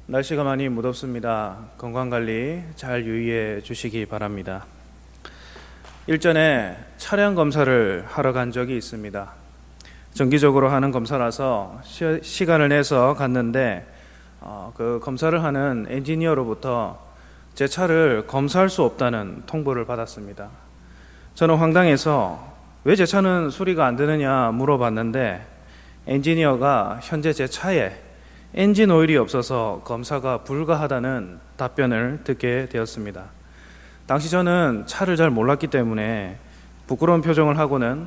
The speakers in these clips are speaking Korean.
날씨가 많이 무덥습니다. 건강관리 잘 유의해 주시기 바랍니다. 일전에 차량 검사를 하러 간 적이 있습니다. 정기적으로 하는 검사라서 시간을 내서 갔는데 그 검사를 하는 엔지니어로부터 제 차를 검사할 수 없다는 통보를 받았습니다. 저는 황당해서 왜 제 차는 수리가 안 되느냐 물어봤는데 엔지니어가 현재 제 차에 엔진 오일이 없어서 검사가 불가하다는 답변을 듣게 되었습니다. 당시 저는 차를 잘 몰랐기 때문에 부끄러운 표정을 하고는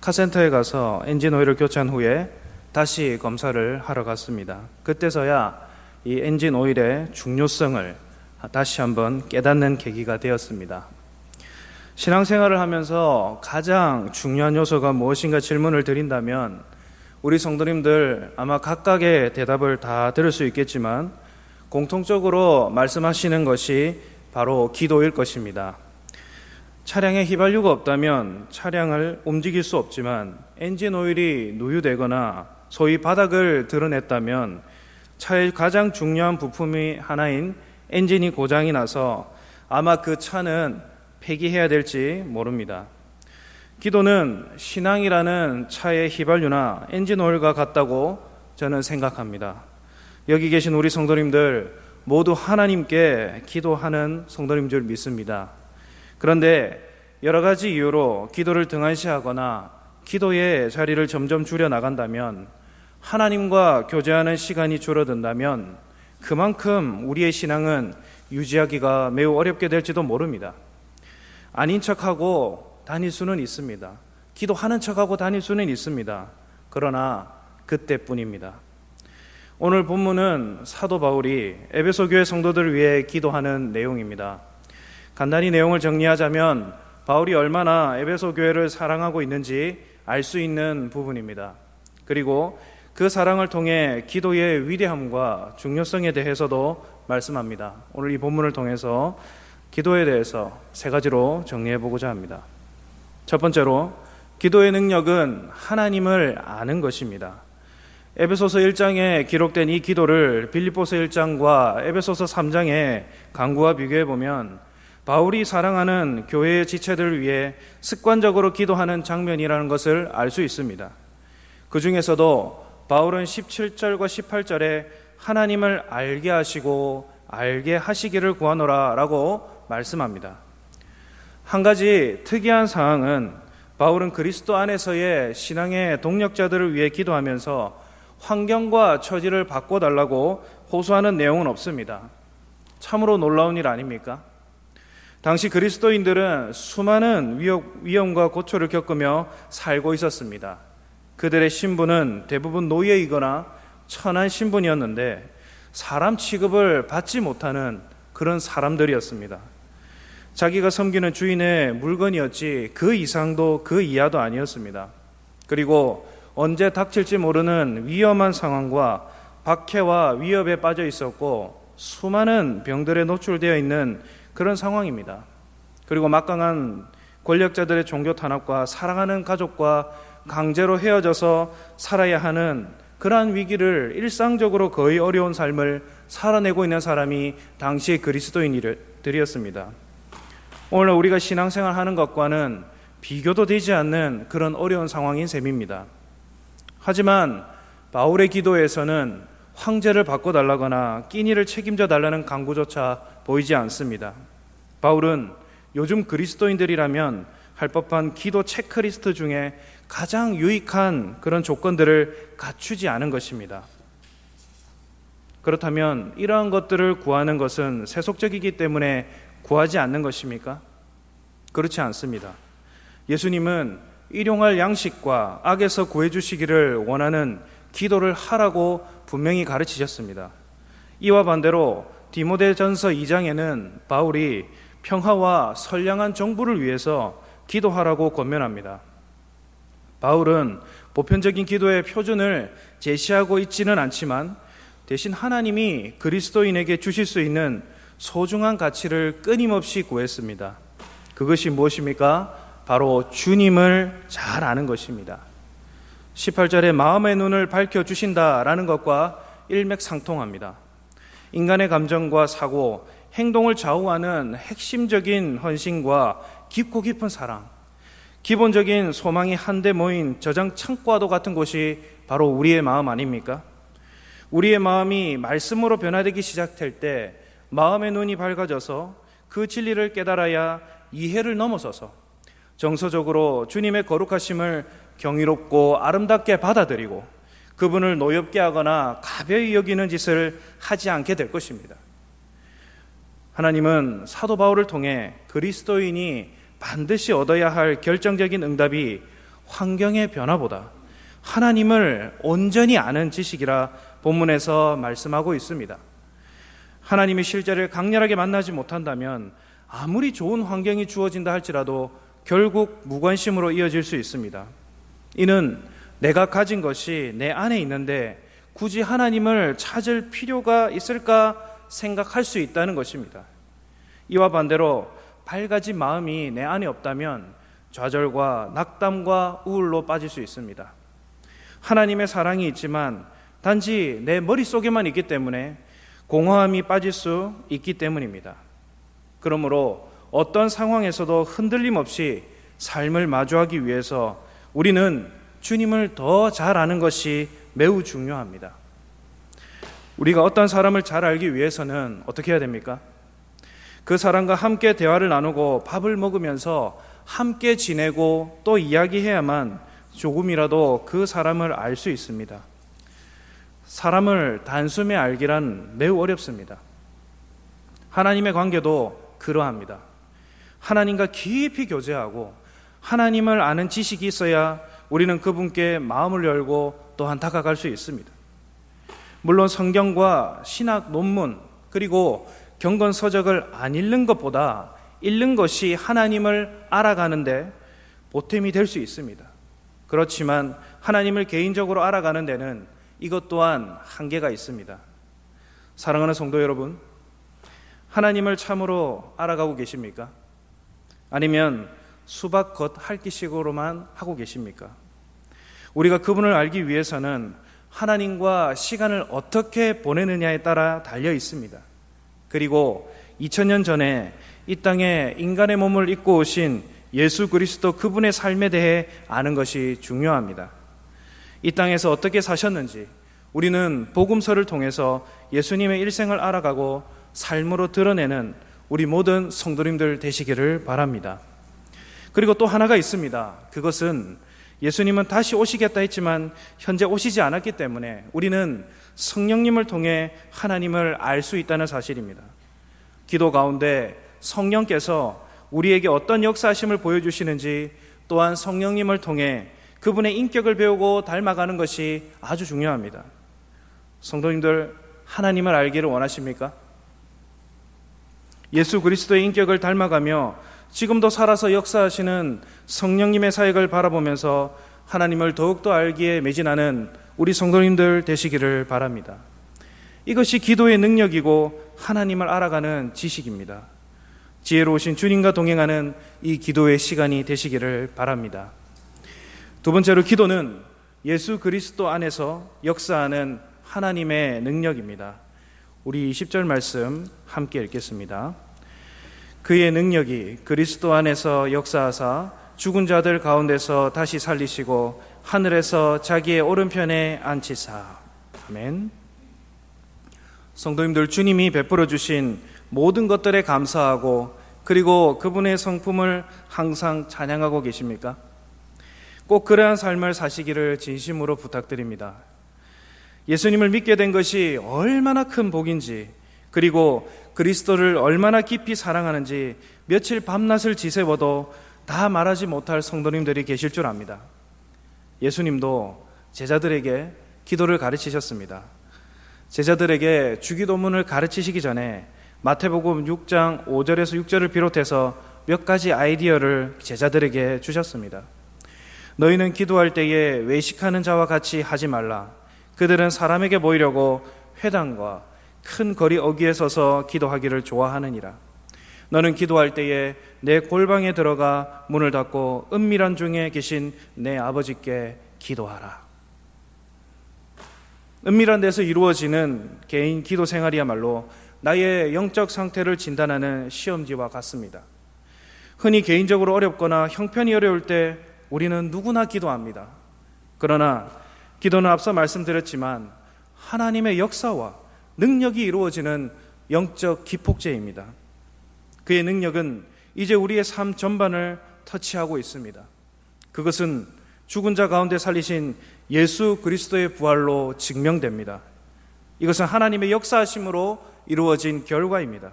카센터에 가서 엔진 오일을 교체한 후에 다시 검사를 하러 갔습니다. 그때서야 이 엔진 오일의 중요성을 다시 한번 깨닫는 계기가 되었습니다. 신앙생활을 하면서 가장 중요한 요소가 무엇인가 질문을 드린다면 우리 성도님들 아마 각각의 대답을 다 들을 수 있겠지만 공통적으로 말씀하시는 것이 바로 기도일 것입니다. 차량에 휘발유가 없다면 차량을 움직일 수 없지만 엔진 오일이 누유되거나 소위 바닥을 드러냈다면 차의 가장 중요한 부품이 하나인 엔진이 고장이 나서 아마 그 차는 폐기해야 될지 모릅니다. 기도는 신앙이라는 차의 휘발유나 엔진 오일과 같다고 저는 생각합니다. 여기 계신 우리 성도님들 모두 하나님께 기도하는 성도님 줄 믿습니다. 그런데 여러 가지 이유로 기도를 등한시하거나 기도의 자리를 점점 줄여 나간다면 하나님과 교제하는 시간이 줄어든다면 그만큼 우리의 신앙은 유지하기가 매우 어렵게 될지도 모릅니다. 아닌 척하고 다닐 수는 있습니다. 기도하는 척하고 다닐 수는 있습니다. 그러나 그때뿐입니다. 오늘 본문은 사도 바울이 에베소 교회 성도들을 위해 기도하는 내용입니다. 간단히 내용을 정리하자면 바울이 얼마나 에베소 교회를 사랑하고 있는지 알 수 있는 부분입니다. 그리고 그 사랑을 통해 기도의 위대함과 중요성에 대해서도 말씀합니다. 오늘 이 본문을 통해서 기도에 대해서 세 가지로 정리해 보고자 합니다. 첫 번째로 기도의 능력은 하나님을 아는 것입니다. 에베소서 1장에 기록된 이 기도를 빌립보서 1장과 에베소서 3장의 강구와 비교해 보면 바울이 사랑하는 교회의 지체들을 위해 습관적으로 기도하는 장면이라는 것을 알 수 있습니다. 그 중에서도 바울은 17절과 18절에 하나님을 알게 하시고 알게 하시기를 구하노라 라고 말씀합니다. 한 가지 특이한 상황은 바울은 그리스도 안에서의 신앙의 동력자들을 위해 기도하면서 환경과 처지를 바꿔달라고 호소하는 내용은 없습니다. 참으로 놀라운 일 아닙니까? 당시 그리스도인들은 수많은 위험과 고초를 겪으며 살고 있었습니다. 그들의 신분은 대부분 노예이거나 천한 신분이었는데 사람 취급을 받지 못하는 그런 사람들이었습니다. 자기가 섬기는 주인의 물건이었지 그 이상도 그 이하도 아니었습니다. 그리고 언제 닥칠지 모르는 위험한 상황과 박해와 위협에 빠져 있었고 수많은 병들에 노출되어 있는 그런 상황입니다. 그리고 막강한 권력자들의 종교 탄압과 사랑하는 가족과 강제로 헤어져서 살아야 하는 그러한 위기를 일상적으로 거의 어려운 삶을 살아내고 있는 사람이 당시의 그리스도인들이었습니다. 오늘 우리가 신앙생활 하는 것과는 비교도 되지 않는 그런 어려운 상황인 셈입니다. 하지만 바울의 기도에서는 황제를 바꿔달라거나 끼니를 책임져 달라는 강구조차 보이지 않습니다. 바울은 요즘 그리스도인들이라면 할 법한 기도 체크리스트 중에 가장 유익한 그런 조건들을 갖추지 않은 것입니다. 그렇다면 이러한 것들을 구하는 것은 세속적이기 때문에 구하지 않는 것입니까? 그렇지 않습니다. 예수님은 일용할 양식과 악에서 구해주시기를 원하는 기도를 하라고 분명히 가르치셨습니다. 이와 반대로 디모데전서 2장에는 바울이 평화와 선량한 정부를 위해서 기도하라고 권면합니다. 바울은 보편적인 기도의 표준을 제시하고 있지는 않지만 대신 하나님이 그리스도인에게 주실 수 있는 소중한 가치를 끊임없이 구했습니다. 그것이 무엇입니까? 바로 주님을 잘 아는 것입니다. 18절에 마음의 눈을 밝혀주신다라는 것과 일맥상통합니다. 인간의 감정과 사고, 행동을 좌우하는 핵심적인 헌신과 깊고 깊은 사랑, 기본적인 소망이 한데 모인 저장 창고와도 같은 곳이 바로 우리의 마음 아닙니까? 우리의 마음이 말씀으로 변화되기 시작할 때 마음의 눈이 밝아져서 그 진리를 깨달아야 이해를 넘어서서 정서적으로 주님의 거룩하심을 경이롭고 아름답게 받아들이고 그분을 노엽게 하거나 가벼이 여기는 짓을 하지 않게 될 것입니다. 하나님은 사도 바울을 통해 그리스도인이 반드시 얻어야 할 결정적인 응답이 환경의 변화보다 하나님을 온전히 아는 지식이라 본문에서 말씀하고 있습니다. 하나님의 실제를 강렬하게 만나지 못한다면 아무리 좋은 환경이 주어진다 할지라도 결국 무관심으로 이어질 수 있습니다. 이는 내가 가진 것이 내 안에 있는데 굳이 하나님을 찾을 필요가 있을까 생각할 수 있다는 것입니다. 이와 반대로 밝아진 마음이 내 안에 없다면 좌절과 낙담과 우울로 빠질 수 있습니다. 하나님의 사랑이 있지만 단지 내 머릿속에만 있기 때문에 공허함이 빠질 수 있기 때문입니다. 그러므로 어떤 상황에서도 흔들림 없이 삶을 마주하기 위해서 우리는 주님을 더 잘 아는 것이 매우 중요합니다. 우리가 어떤 사람을 잘 알기 위해서는 어떻게 해야 됩니까? 그 사람과 함께 대화를 나누고 밥을 먹으면서 함께 지내고 또 이야기해야만 조금이라도 그 사람을 알 수 있습니다. 사람을 단숨에 알기란 매우 어렵습니다. 하나님의 관계도 그러합니다. 하나님과 깊이 교제하고 하나님을 아는 지식이 있어야 우리는 그분께 마음을 열고 또한 다가갈 수 있습니다. 물론 성경과 신학 논문 그리고 경건 서적을 안 읽는 것보다 읽는 것이 하나님을 알아가는데 보탬이 될 수 있습니다. 그렇지만 하나님을 개인적으로 알아가는 데는 이것 또한 한계가 있습니다. 사랑하는 성도 여러분, 하나님을 참으로 알아가고 계십니까? 아니면 수박 겉 핥기식으로만 하고 계십니까? 우리가 그분을 알기 위해서는 하나님과 시간을 어떻게 보내느냐에 따라 달려 있습니다. 그리고 2000년 전에 이 땅에 인간의 몸을 입고 오신 예수 그리스도 그분의 삶에 대해 아는 것이 중요합니다. 이 땅에서 어떻게 사셨는지 우리는 복음서를 통해서 예수님의 일생을 알아가고 삶으로 드러내는 우리 모든 성도님들 되시기를 바랍니다. 그리고 또 하나가 있습니다. 그것은 예수님은 다시 오시겠다 했지만 현재 오시지 않았기 때문에 우리는 성령님을 통해 하나님을 알 수 있다는 사실입니다. 기도 가운데 성령께서 우리에게 어떤 역사하심을 보여주시는지 또한 성령님을 통해 그분의 인격을 배우고 닮아가는 것이 아주 중요합니다. 성도님들, 하나님을 알기를 원하십니까? 예수 그리스도의 인격을 닮아가며 지금도 살아서 역사하시는 성령님의 사역을 바라보면서 하나님을 더욱더 알기에 매진하는 우리 성도님들 되시기를 바랍니다. 이것이 기도의 능력이고 하나님을 알아가는 지식입니다. 지혜로우신 주님과 동행하는 이 기도의 시간이 되시기를 바랍니다. 두 번째로, 기도는 예수 그리스도 안에서 역사하는 하나님의 능력입니다. 우리 10절 말씀 함께 읽겠습니다. 그의 능력이 그리스도 안에서 역사하사 죽은 자들 가운데서 다시 살리시고 하늘에서 자기의 오른편에 앉히사. 아멘. 성도님들, 주님이 베풀어 주신 모든 것들에 감사하고 그리고 그분의 성품을 항상 찬양하고 계십니까? 꼭 그러한 삶을 사시기를 진심으로 부탁드립니다. 예수님을 믿게 된 것이 얼마나 큰 복인지, 그리고 그리스도를 얼마나 깊이 사랑하는지 며칠 밤낮을 지새워도 다 말하지 못할 성도님들이 계실 줄 압니다. 예수님도 제자들에게 기도를 가르치셨습니다. 제자들에게 주기도문을 가르치시기 전에 마태복음 6장 5절에서 6절을 비롯해서 몇 가지 아이디어를 제자들에게 주셨습니다. 너희는 기도할 때에 외식하는 자와 같이 하지 말라. 그들은 사람에게 보이려고 회당과 큰 거리 어귀에 서서 기도하기를 좋아하느니라. 너는 기도할 때에 내 골방에 들어가 문을 닫고 은밀한 중에 계신 내 아버지께 기도하라. 은밀한 데서 이루어지는 개인 기도 생활이야말로 나의 영적 상태를 진단하는 시험지와 같습니다. 흔히 개인적으로 어렵거나 형편이 어려울 때 우리는 누구나 기도합니다. 그러나 기도는 앞서 말씀드렸지만 하나님의 역사와 능력이 이루어지는 영적 기폭제입니다. 그의 능력은 이제 우리의 삶 전반을 터치하고 있습니다. 그것은 죽은 자 가운데 살리신 예수 그리스도의 부활로 증명됩니다. 이것은 하나님의 역사하심으로 이루어진 결과입니다.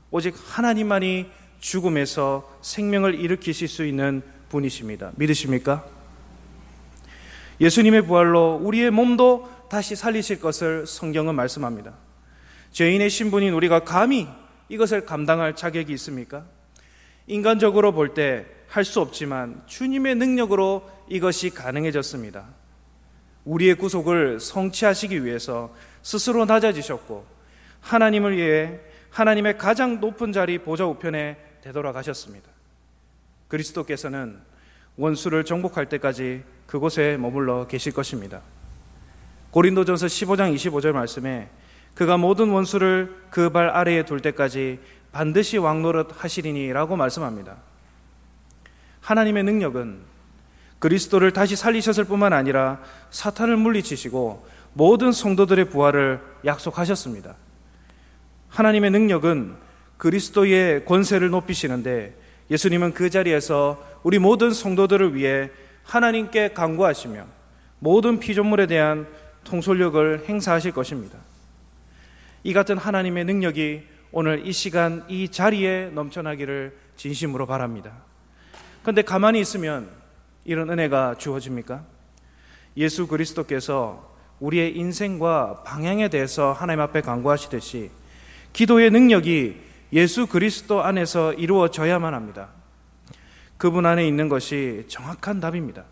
오직 하나님만이 죽음에서 생명을 일으키실 수 있는 분이십니다. 믿으십니까? 예수님의 부활로 우리의 몸도 다시 살리실 것을 성경은 말씀합니다. 죄인의 신분인 우리가 감히 이것을 감당할 자격이 있습니까? 인간적으로 볼 때 할 수 없지만 주님의 능력으로 이것이 가능해졌습니다. 우리의 구속을 성취하시기 위해서 스스로 낮아지셨고 하나님을 위해 하나님의 가장 높은 자리 보좌 우편에 되돌아가셨습니다. 그리스도께서는 원수를 정복할 때까지 그곳에 머물러 계실 것입니다. 고린도전서 15장 25절 말씀에 그가 모든 원수를 그 발 아래에 둘 때까지 반드시 왕노릇 하시리니 라고 말씀합니다. 하나님의 능력은 그리스도를 다시 살리셨을 뿐만 아니라 사탄을 물리치시고 모든 성도들의 부활을 약속하셨습니다. 하나님의 능력은 그리스도의 권세를 높이시는데 예수님은 그 자리에서 우리 모든 성도들을 위해 하나님께 간구하시며 모든 피조물에 대한 통솔력을 행사하실 것입니다. 이 같은 하나님의 능력이 오늘 이 시간 이 자리에 넘쳐나기를 진심으로 바랍니다. 그런데 가만히 있으면 이런 은혜가 주어집니까? 예수 그리스도께서 우리의 인생과 방향에 대해서 하나님 앞에 간구하시듯이 기도의 능력이 예수 그리스도 안에서 이루어져야만 합니다. 그분 안에 있는 것이 정확한 답입니다.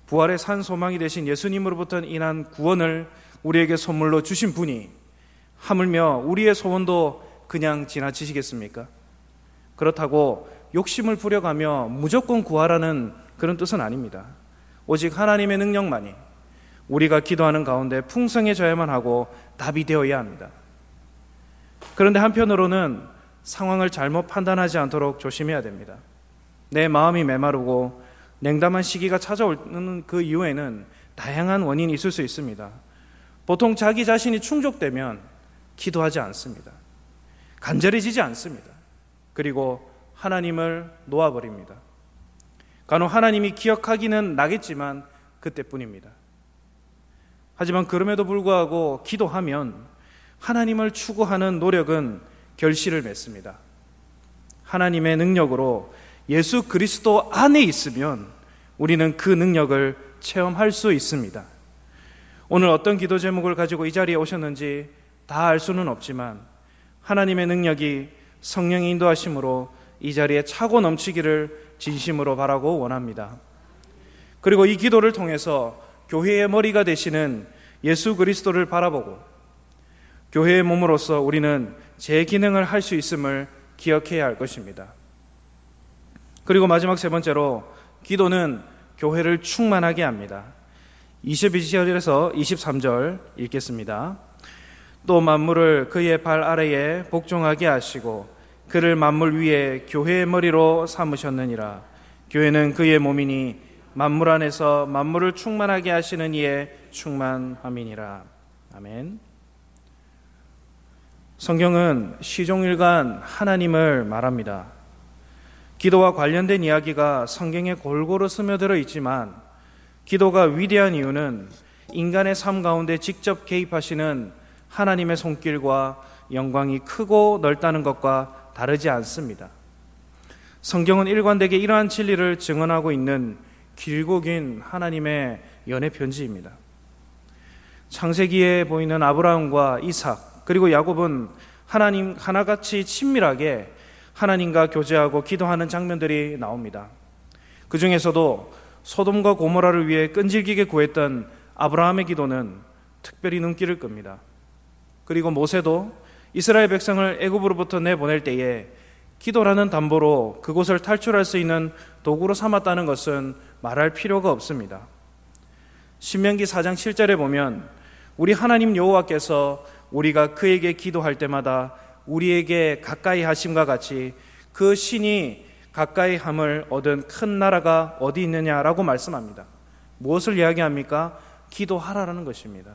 부활의 산 소망이 되신 예수님으로부터 인한 구원을 우리에게 선물로 주신 분이 하물며 우리의 소원도 그냥 지나치시겠습니까? 그렇다고 욕심을 부려가며 무조건 구하라는 그런 뜻은 아닙니다. 오직 하나님의 능력만이 우리가 기도하는 가운데 풍성해져야만 하고 답이 되어야 합니다. 그런데 한편으로는 상황을 잘못 판단하지 않도록 조심해야 됩니다. 내 마음이 메마르고 냉담한 시기가 찾아오는 그 이유에는 다양한 원인이 있을 수 있습니다. 보통 자기 자신이 충족되면 기도하지 않습니다. 간절해지지 않습니다. 그리고 하나님을 놓아버립니다. 간혹 하나님이 기억하기는 나겠지만 그때뿐입니다. 하지만 그럼에도 불구하고 기도하면 하나님을 추구하는 노력은 결실을 맺습니다. 하나님의 능력으로 예수 그리스도 안에 있으면 우리는 그 능력을 체험할 수 있습니다. 오늘 어떤 기도 제목을 가지고 이 자리에 오셨는지 다 알 수는 없지만 하나님의 능력이 성령의 인도하심으로 이 자리에 차고 넘치기를 진심으로 바라고 원합니다. 그리고 이 기도를 통해서 교회의 머리가 되시는 예수 그리스도를 바라보고 교회의 몸으로서 우리는 제 기능을 할 수 있음을 기억해야 할 것입니다. 그리고 마지막 세 번째로 기도는 교회를 충만하게 합니다. 22절에서 23절 읽겠습니다. 또 만물을 그의 발 아래에 복종하게 하시고 그를 만물 위에 교회의 머리로 삼으셨느니라. 교회는 그의 몸이니 만물 안에서 만물을 충만하게 하시는 이의 충만함이니라. 아멘. 성경은 시종일관 하나님을 말합니다. 기도와 관련된 이야기가 성경에 골고루 스며들어 있지만 기도가 위대한 이유는 인간의 삶 가운데 직접 개입하시는 하나님의 손길과 영광이 크고 넓다는 것과 다르지 않습니다. 성경은 일관되게 이러한 진리를 증언하고 있는 길고 긴 하나님의 연애 편지입니다. 창세기에 보이는 아브라함과 이삭 그리고 야곱은 하나님 하나같이 친밀하게 하나님과 교제하고 기도하는 장면들이 나옵니다. 그 중에서도 소돔과 고모라를 위해 끈질기게 구했던 아브라함의 기도는 특별히 눈길을 끕니다. 그리고 모세도 이스라엘 백성을 애굽으로부터 내보낼 때에 기도라는 담보로 그곳을 탈출할 수 있는 도구로 삼았다는 것은 말할 필요가 없습니다. 신명기 4장 7절에 보면 우리 하나님 여호와께서 우리가 그에게 기도할 때마다 우리에게 가까이 하심과 같이 그 신이 가까이 함을 얻은 큰 나라가 어디 있느냐라고 말씀합니다. 무엇을 이야기합니까? 기도하라는 것입니다.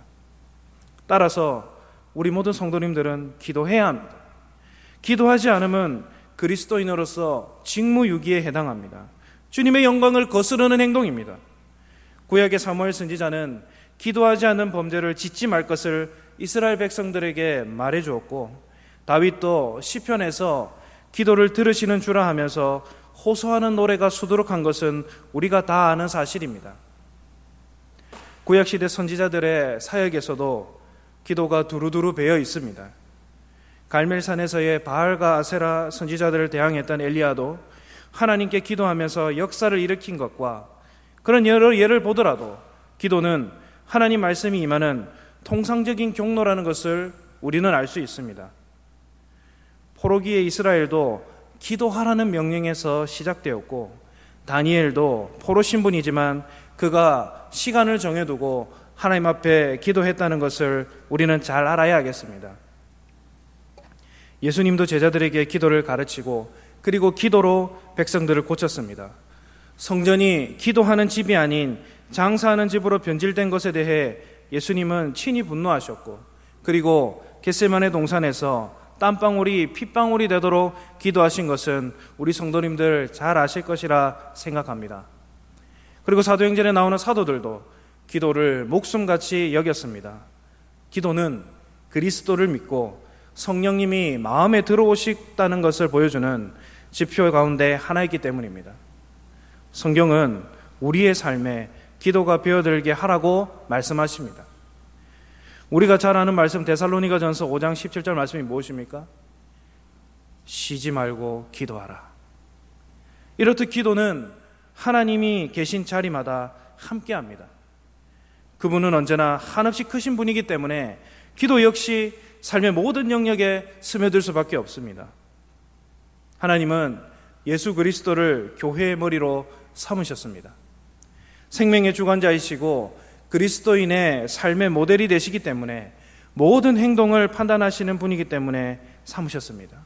따라서 우리 모든 성도님들은 기도해야 합니다. 기도하지 않으면 그리스도인으로서 직무유기에 해당합니다. 주님의 영광을 거스르는 행동입니다. 구약의 사무엘 선지자는 기도하지 않는 범죄를 짓지 말 것을 이스라엘 백성들에게 말해 주었고, 다윗도 시편에서 기도를 들으시는 주라 하면서 호소하는 노래가 수두룩한 것은 우리가 다 아는 사실입니다. 구약시대 선지자들의 사역에서도 기도가 두루두루 배어 있습니다. 갈멜산에서의 바알과 아세라 선지자들을 대항했던 엘리야도 하나님께 기도하면서 역사를 일으킨 것과 그런 여러 예를 보더라도 기도는 하나님 말씀이 임하는 통상적인 경로라는 것을 우리는 알 수 있습니다. 포로기의 이스라엘도 기도하라는 명령에서 시작되었고, 다니엘도 포로 신분이지만 그가 시간을 정해두고 하나님 앞에 기도했다는 것을 우리는 잘 알아야 하겠습니다. 예수님도 제자들에게 기도를 가르치고 그리고 기도로 백성들을 고쳤습니다. 성전이 기도하는 집이 아닌 장사하는 집으로 변질된 것에 대해 예수님은 친히 분노하셨고, 그리고 겟세마네 동산에서 땀방울이 핏방울이 되도록 기도하신 것은 우리 성도님들 잘 아실 것이라 생각합니다. 그리고 사도행전에 나오는 사도들도 기도를 목숨같이 여겼습니다. 기도는 그리스도를 믿고 성령님이 마음에 들어오시다는 것을 보여주는 지표 가운데 하나이기 때문입니다. 성경은 우리의 삶에 기도가 배어들게 하라고 말씀하십니다. 우리가 잘 아는 말씀 데살로니가전서 5장 17절 말씀이 무엇입니까? 쉬지 말고 기도하라. 이렇듯 기도는 하나님이 계신 자리마다 함께합니다. 그분은 언제나 한없이 크신 분이기 때문에 기도 역시 삶의 모든 영역에 스며들 수밖에 없습니다. 하나님은 예수 그리스도를 교회의 머리로 삼으셨습니다. 생명의 주관자이시고 그리스도인의 삶의 모델이 되시기 때문에 모든 행동을 판단하시는 분이기 때문에 삼으셨습니다.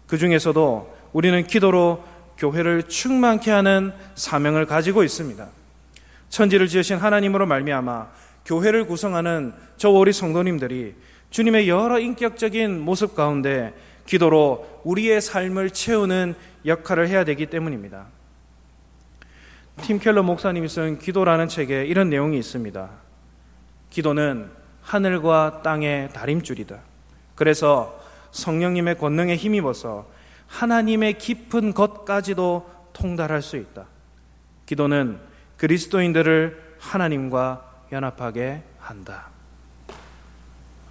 그 중에서도 우리는 기도로 교회를 충만케 하는 사명을 가지고 있습니다. 천지를 지으신 하나님으로 말미암아 교회를 구성하는 저와 우리 성도님들이 주님의 여러 인격적인 모습 가운데 기도로 우리의 삶을 채우는 역할을 해야 되기 때문입니다. 팀 켈러 목사님이 쓴 기도라는 책에 이런 내용이 있습니다. 기도는 하늘과 땅의 다림줄이다. 그래서 성령님의 권능에 힘입어서 하나님의 깊은 것까지도 통달할 수 있다. 기도는 그리스도인들을 하나님과 연합하게 한다.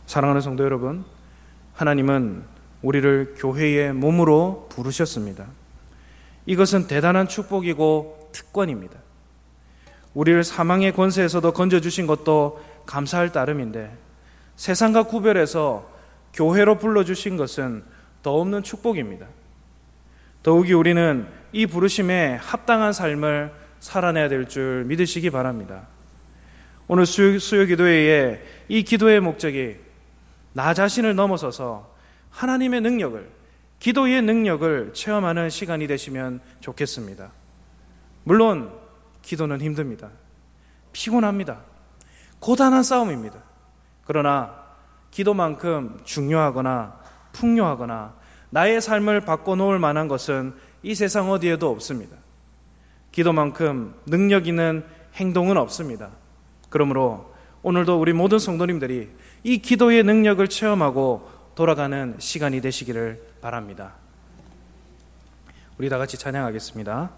사랑하는 성도 여러분, 하나님은 우리를 교회의 몸으로 부르셨습니다. 이것은 대단한 축복이고 특권입니다. 우리를 사망의 권세에서도 건져주신 것도 감사할 따름인데, 세상과 구별해서 교회로 불러주신 것은 더 없는 축복입니다. 더욱이 우리는 이 부르심에 합당한 삶을 살아내야 될 줄 믿으시기 바랍니다. 오늘 수요 기도회에 이 기도의 목적이 나 자신을 넘어서서 하나님의 능력을, 기도의 능력을 체험하는 시간이 되시면 좋겠습니다. 물론 기도는 힘듭니다. 피곤합니다. 고단한 싸움입니다. 그러나 기도만큼 중요하거나 풍요하거나 나의 삶을 바꿔놓을 만한 것은 이 세상 어디에도 없습니다. 기도만큼 능력 있는 행동은 없습니다. 그러므로 오늘도 우리 모든 성도님들이 이 기도의 능력을 체험하고 돌아가는 시간이 되시기를 바랍니다. 우리 다 같이 찬양하겠습니다.